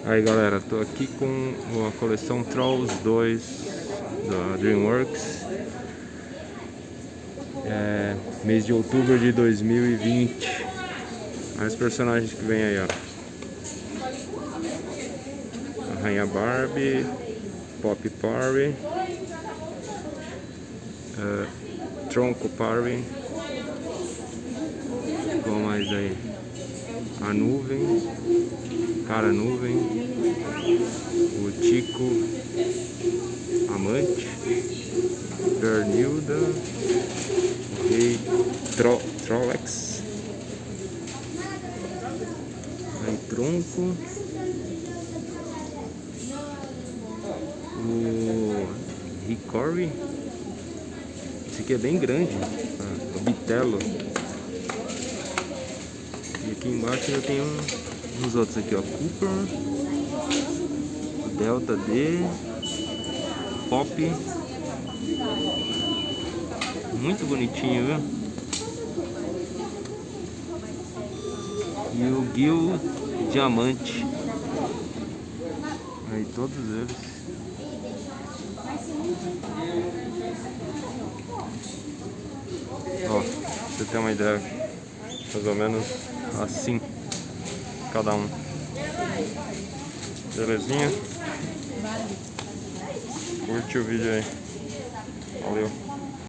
Aí galera, tô aqui com a coleção Trolls 2 da DreamWorks, mês de outubro de 2020. Olha os personagens que vem aí, ó. A Rainha Barbie, Pop Party, Tronco Party, qual mais aí? A Nuvem, Cara Nuvem, o Tico Amante, Bernilda, o Rei Trollex, aí Tronco, o Hickory, esse aqui é bem grande, o Bitelo, e aqui embaixo eu tenho uns outros aqui, ó, Cooper, o Delta D, Pop, muito bonitinho, viu? E o Gil Diamante, aí todos eles. Ó, pra você ter uma ideia, mais ou menos assim cada um. Belezinha? Curte o vídeo aí. Valeu.